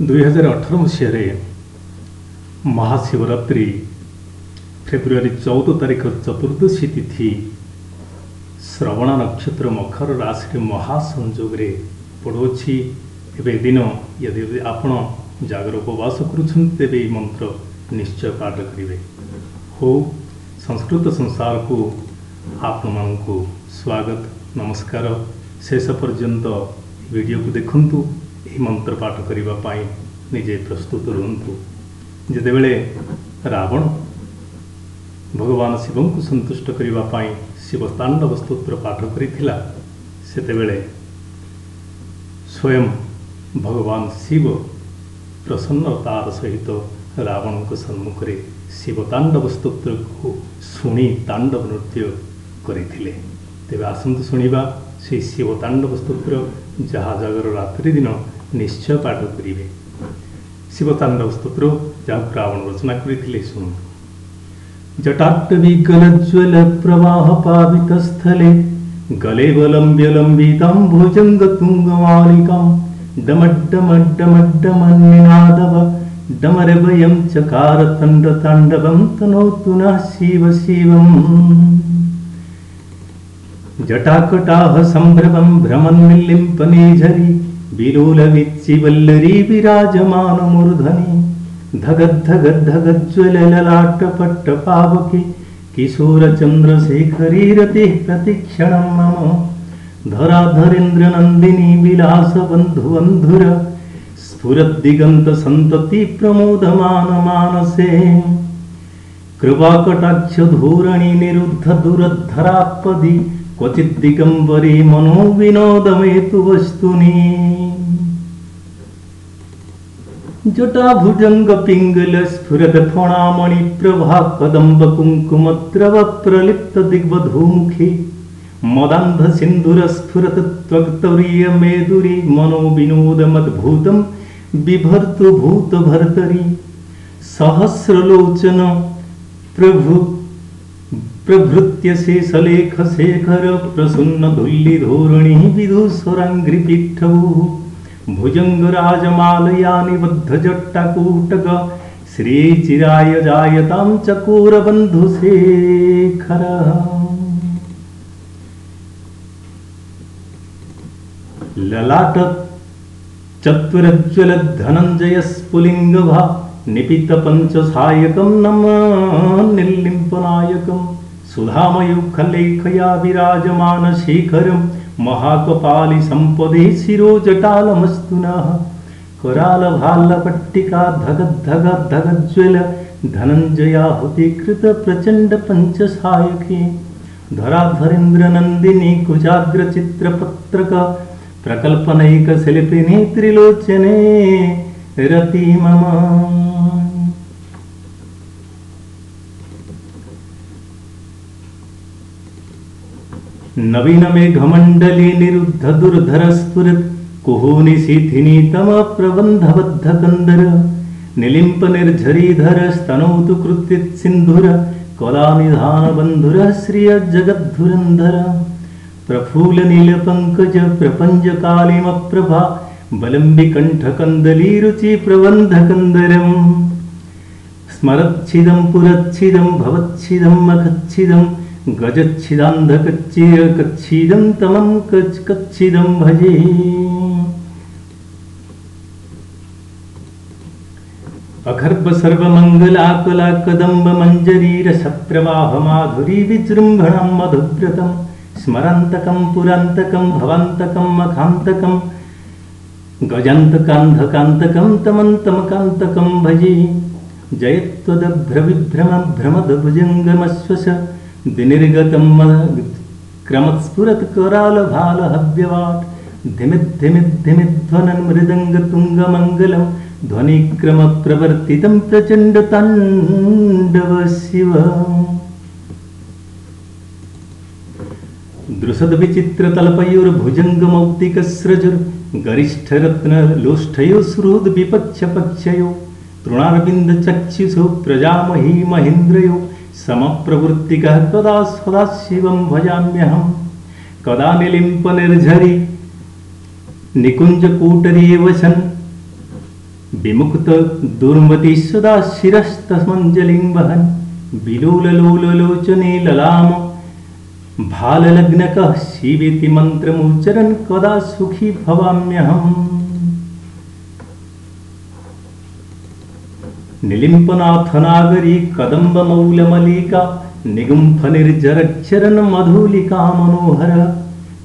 2018 ମସିହାରେ महाशिवरात्रि फेब्रुआरी 14 तारीख चतुर्दशी तिथि श्रवण नक्षत्र मकर राशि महासंजोग पड़ोछि। एवं दिन यदि आपण जागर उपवास करुछन तेबे मंत्र निश्चय पाठ करेंगे। हो संस्कृत संसार को आपण को स्वागत नमस्कार। शेष पर्यंत वीडियो को देखंतु। यह मंत्र पाठ करने निजे प्रस्तुत रुहतु। जितेबले रावण भगवान शिव को संतुष्ट करने शिवतांडव स्तोत्र पाठ करथिला सेतेबेले स्वयं भगवान शिव प्रसन्नतार सहित रावण को सम्मुख में शिवतांडव स्तोत्र को शुणी तांडव नृत्य करथिले। तेबे आसंतु शुणिबा से शिवतांडव स्तोत्र जहाँ जागर रात्रि दिन निश्चय पाठ करिवे। शिवतांडव स्तोत्र जहाँ रावण रचना करथिले सुनु। जटाट्टविकलज्ज्वल प्रवाह पावित स्थले गले वलम्ब्य लम्बितां भुजंगतुंगमालिकां डमड्डमड्डमड्डमन्निनादव डमरभयं चकार ताण्डवं तनोतु नः शिव शिवम्। जटाकटाह सम्भ्रमं भ्रमन्निलिम्पनेझरी विलोलविच्चिवल्लरी विराजमानमूर्धनि धगद्धगद्धगज्ज्वलललाटपट्टपावके किशोरचन्द्रशेखरी रतिः प्रतिक्षणं मम धराधरेन्द्रनन्दिनी विलासबन्धुवन्धुर स्फुरद्दिगन्तसन्तति प्रमोदमानमानसे कृपाकटाक्षधूरणि निरुद्धदुरद्धरात्पदि क्वचिद्दिगम्बरी मनोविनोदमेतु वस्तुनि जटाभुजंग पिंगल स्फुरत फणामणि प्रभा कदम्ब कुंकुमद्रव प्रलिप्त दिग्वधूमुखी मदान्ध सिंधुर स्फुरत त्वक्तरीय मेदुरी मनोविनोदमद्भुतं बिभर्तु भूत भर्तरी सहस्रलोचन प्रभु प्रभृत्य शेषलेख शेखर प्रसन्न धुल्ली धोरणी विदुषरांघ्रिपीठभु भुजंगराजमालया निबद्ध जट्टाकूटक श्रीचिराय जायतां चकोरबन्धुशेखर ललाट चत्वरज्ज्वल धनंजय स्फुलिंगभा निपित पंचसायकं नमनिलिम्पनायकं सुधामयुखलेखया विराजमान शेखरं महाकपाली संपदे शिरोजटालमस्तु नः करालभालपट्टिका धगद्धगद्धगज्ज्वल धनञ्जयाहुतिकृत प्रचण्ड पंचसायके धराधरेन्द्रनन्दिनी कुजाग्रचित्रपत्रक प्रकल्पनैकशिल्पिनी त्रिलोचने रति मम नवीन मेघमंडली निरुद्ध दुर्धर स्फुरत कुहूनि शिथिनी तम प्रबंधबद्ध कंदर निलिंप निर्झरीधर स्तनौतु कृत्तित सिंधुर कलानिधान बंधुर श्रिय जगद्धुरंधर प्रफुल्ल नील पंकज प्रपंच कालिम प्रभा बलंबि कंठ कंदली रुचि प्रबंध कंदरम स्मरच्छिदं पुरच्छिदं भवच्छिदं मखच्छिदं गजच्छिदान्धकच्चिदं तमं कच्छिदं भजे अखर्ब सर्वमंगलाकला कदम्ब मंजरी रसप्रवाह माधुरी विजृंभणं मधुव्रतं स्मरान्तकं पुरान्तकं भवान्तकं मखान्तकं गजान्तकान्धकान्तकं तमन्तमकान्तकं भजे जयत्वदभ्रविभ्रम भ्रमदभुजङ्गमश्वश विनिर्गतं क्रमत्स्फुरत् करालभालहव्यवाट् धिमिद्धिमिद्धिमिध्वनन् मृदङ्गतुङ्गमङ्गलं ध्वनिक्रमप्रवर्तितं प्रचण्डताण्डव शिव दृशद्विचित्रतल्पयोर्भुजङ्गमौक्तिकस्रजुर् गरिष्ठरत्नलोष्ठयो श्रुद्विपक्षपक्षयो तृणारविन्दचक्षुषो प्रजामही महेन्द्रयो समप्रवृत्तिकः कदा सदा शिवं भजाम्यहं कदा निलिम्पनिर्झरि निकुञ्जकूटरीवशन् विमुक्त दुर्मति सदा शिरस्तमंजलिं वहन् विलोललोललोचने ललाम भाललग्नकः शिवेति मंत्रमुच्चरन् कदा सुखी भवाम्यहम्। निलिम्पनाथनागरी कदम्बमौलमलिका निगुम्फनिर्जरक्षरन् मधुलिका मनोहर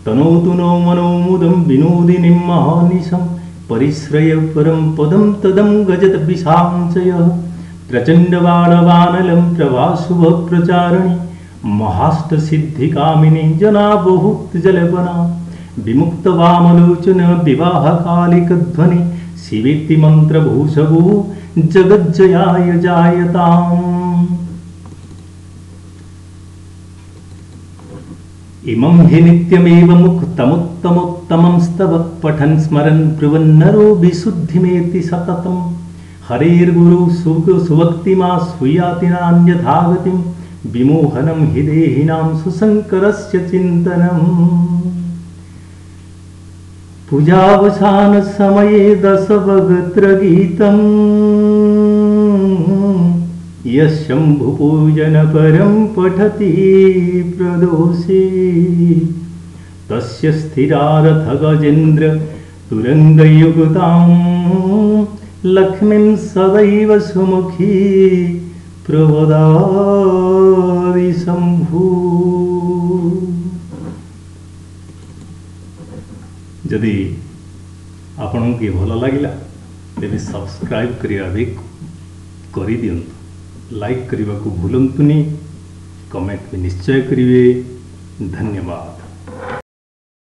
तनोतु नो मनोमुदं विनोदिनीं महानिशं परिश्रय परं पदं तदं गजत विशाञ्चयः प्रचण्डबाणवानलं प्रवासुभप्रचारिणी महाष्टसिद्धिकामिनी जना बहुत जलवना विमुक्तवामलोचन विवाहकालिकध्वनि शिवेति मन्त्रभूषभू जगज्जयाय जायताम्। इमं हि नित्यमेव मुक्तमुत्तमोत्तमं स्तव पठन् स्मरन् ब्रुवन्नरो विशुद्धिमेति सततं हरेर्गुरु सुभक्तिमा सुयाति नान्यथागतिं विमोहनं हि देहिनां सुशङ्करस्य चिन्तनम्। पूजावसान समये दशवगत्रगीतम् यशंभुपूजन परं पठति प्रदोषे तस्य स्थिरारथ गजेन्द्र तुरंगयुगतां लक्ष्मीं सदैव सुमुखी प्रवदारि शंभु। जदि आपन की भल लगिला तेरे सब्सक्राइब करिया भी करि दियंतु, लाइक करने को भूलंतुनी, कमेंट भी निश्चय करिवे। धन्यवाद।